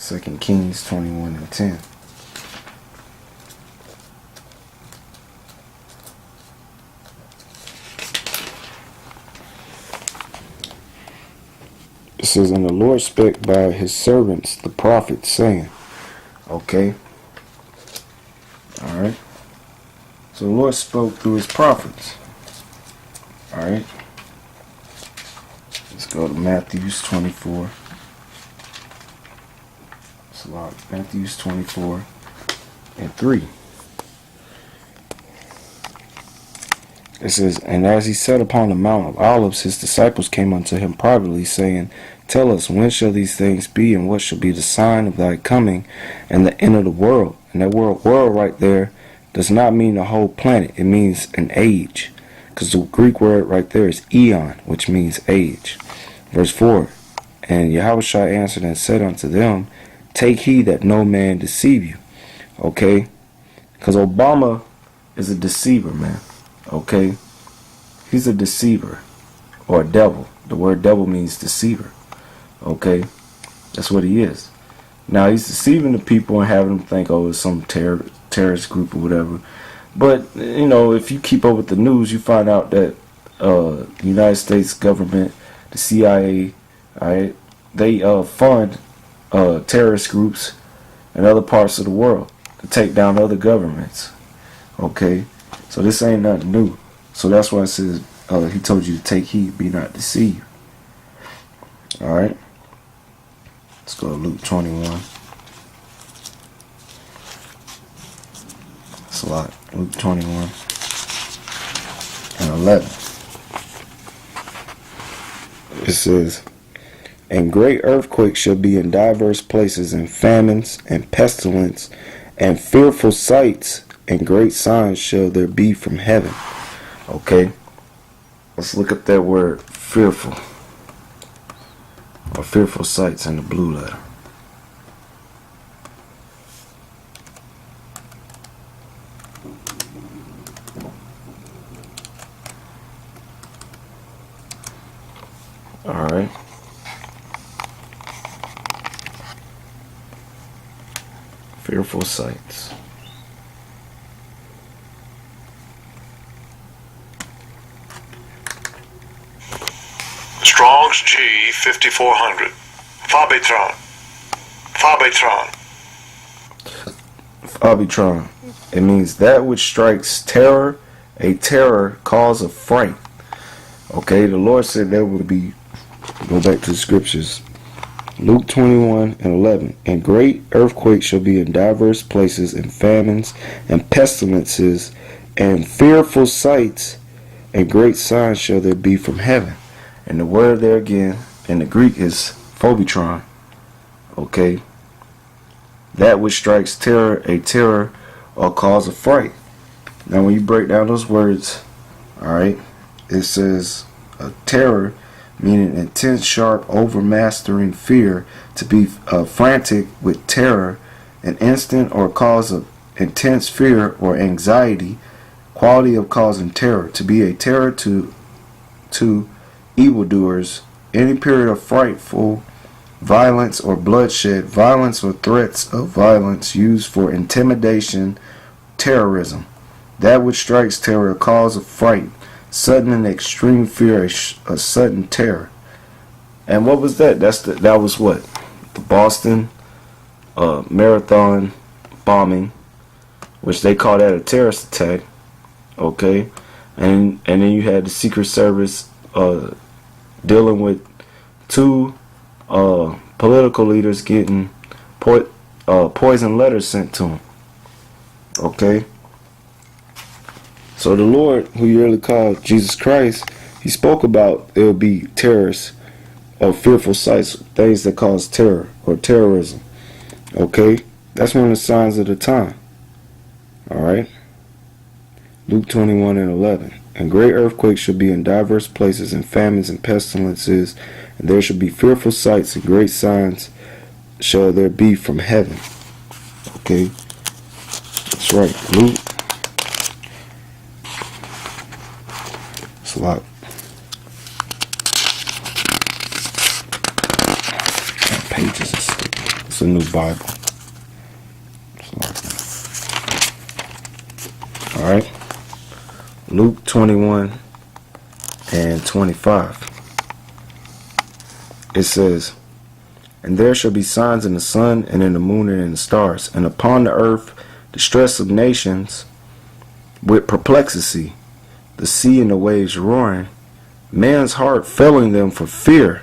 2 Kings 21 and 10. It says, and the Lord spake by his servants, the prophets, saying, okay. Alright. So the Lord spoke through his prophets. Alright. Let's go to Matthew 24. Matthew 24 and 3. It says, and as he sat upon the Mount of Olives, his disciples came unto him privately, saying, tell us, when shall these things be, and what shall be the sign of thy coming, and the end of the world? And that word world right there does not mean the whole planet. It means an age. Because the Greek word right there is eon, which means age. Verse 4, and Yahawashi answered and said unto them, take heed that no man deceive you. Okay? Because Obama is a deceiver, man. Okay? He's a deceiver. Or a devil. The word devil means deceiver. Okay? That's what he is. Now, he's deceiving the people and having them think, oh, it's some terrorist group or whatever. But, you know, if you keep up with the news, you find out that the United States government, the CIA, alright, they fund terrorist groups in other parts of the world to take down other governments. Okay? So this ain't nothing new. So that's why it says, he told you to take heed, be not deceived. Alright? Let's go to Luke 21. That's a lot. Luke 21 and 11. It says, and great earthquakes shall be in diverse places, and famines, and pestilence, and fearful sights, and great signs shall there be from heaven. Okay? Let's look at that word, fearful. Or fearful sights in the blue letter. Alright. Fearful sights. Strong's G 5400. Fabitron. Fabitron. It means that which strikes terror, a terror, cause of fright. Okay, the Lord said there would be, go back to the scriptures, Luke 21 and 11, and great earthquakes shall be in diverse places, and famines, and pestilences, and fearful sights, and great signs shall there be from heaven. And the word there again in the Greek is phobitron. Okay, that which strikes terror, a terror, or cause of fright. Now when you break down those words, alright, it says a terror, meaning intense, sharp, overmastering fear, to be frantic with terror, an instant or cause of intense fear or anxiety, quality of causing terror, to be a terror to evildoers, any period of frightful violence or bloodshed, violence or threats of violence used for intimidation, terrorism, that which strikes terror, a cause of fright, sudden and extreme fear, a sudden terror. And what was that? That was what? The Boston Marathon bombing, which they call that a terrorist attack. Okay, and then you had the Secret Service dealing with two political leaders getting poison letters sent to them. Okay. So the Lord, who you really called Jesus Christ, he spoke about there will be terrorists or fearful sights, things that cause terror or terrorism. Okay? That's one of the signs of the time. Alright? Luke 21 and 11. And great earthquakes shall be in diverse places, and famines and pestilences, and there shall be fearful sights, and great signs shall there be from heaven. Okay? That's right. Luke. It's a lot. Pages are sticking. It's a new Bible. Alright. Luke 21 and 25. It says, "And there shall be signs in the sun, and in the moon, and in the stars, and upon the earth distress of nations with perplexity, the sea and the waves roaring, man's heart failing them for fear,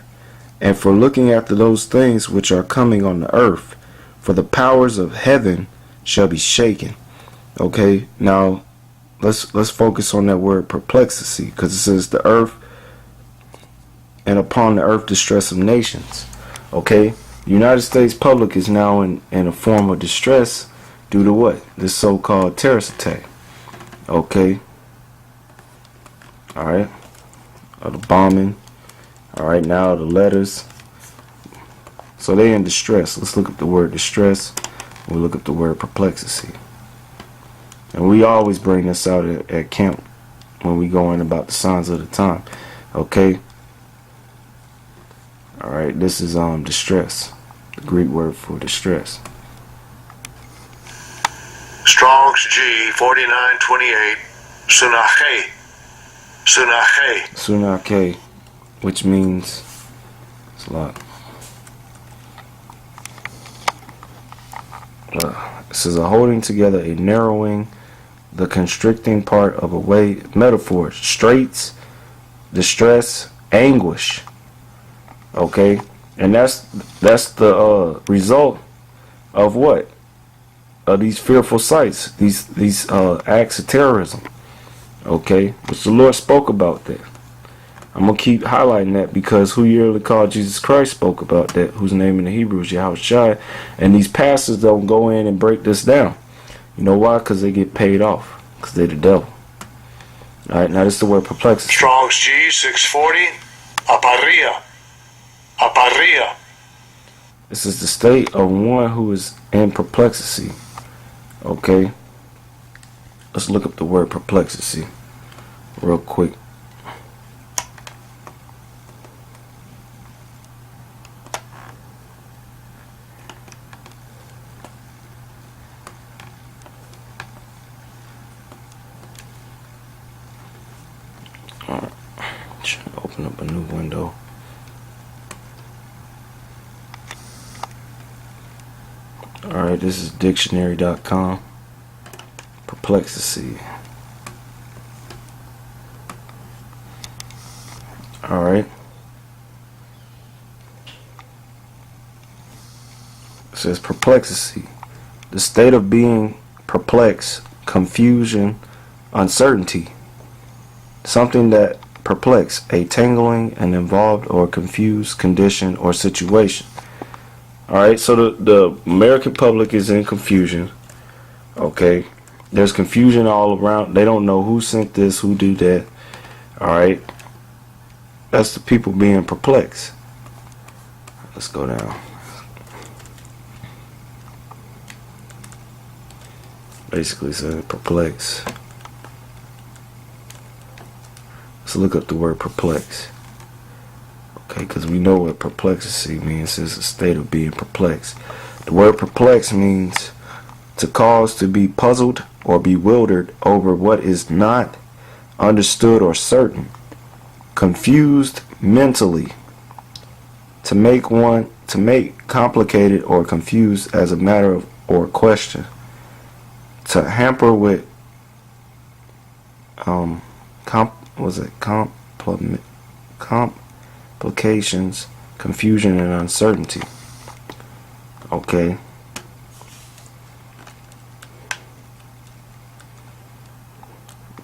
and for looking after those things which are coming on the earth, for the powers of heaven shall be shaken." Okay, now let's focus on that word perplexity, because it says the earth, and upon the earth distress of nations. Okay, the United States public is now in a form of distress due to what? This so-called terrorist attack. Okay, alright, of the bombing. Alright, now the letters. So they in distress. Let's look up the word distress. We'll look up the word perplexity. And we always bring this out at camp when we go in about the signs of the time. Okay. Alright, this is distress. The Greek word for distress. Strong's G 4928. Sunache. Sunache. Sunake, which means it's a lot. It says a holding together, a narrowing, the constricting part of a way. Metaphor: straits, distress, anguish. Okay, and that's the result of what? Of these fearful sights, these acts of terrorism. Okay, which the Lord spoke about that. I'm gonna keep highlighting that, because who you really called Jesus Christ spoke about that, whose name in the Hebrew is Yahawashi, and these pastors don't go in and break this down. You know why? Because they get paid off, because they're the devil. Alright, now this is the word perplexity. Strong's G 640. Aparia. Aparia. This is the state of one who is in perplexity. Okay, let's look up the word perplexity real quick. Alright, open up a new window. Alright, this is dictionary.com. Perplexity. Alright. It says perplexity, the state of being perplexed, confusion, uncertainty. Something that perplexes, a tangling, an involved or confused condition or situation. Alright, so the American public is in confusion. Okay, there's confusion all around. They don't know who sent this, who did that. Alright, that's the people being perplexed. Let's go down. Basically saying perplex. Let's look up the word perplex. Okay, because we know what perplexity means. It's a state of being perplexed. The word perplex means to cause to be puzzled or bewildered over what is not understood or certain. Confused mentally. To make complicated or confused as a matter of or question. To hamper with complications, confusion, and uncertainty. Okay.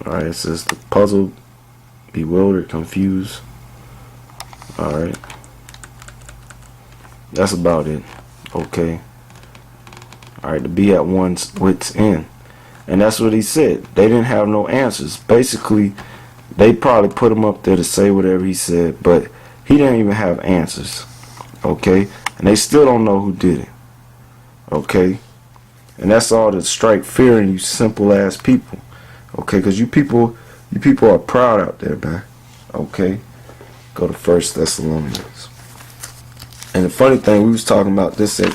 Alright, it says the puzzled, bewildered, confused. Alright. That's about it. Okay. Alright, to be at one's wit's end. And that's what he said. They didn't have no answers. Basically, they probably put him up there to say whatever he said, but he didn't even have answers. Okay? And they still don't know who did it. Okay? And that's all to strike fear in you simple ass people. Okay? Because you people are proud out there, man. Okay? Go to 1 Thessalonians. And the funny thing, we was talking about this at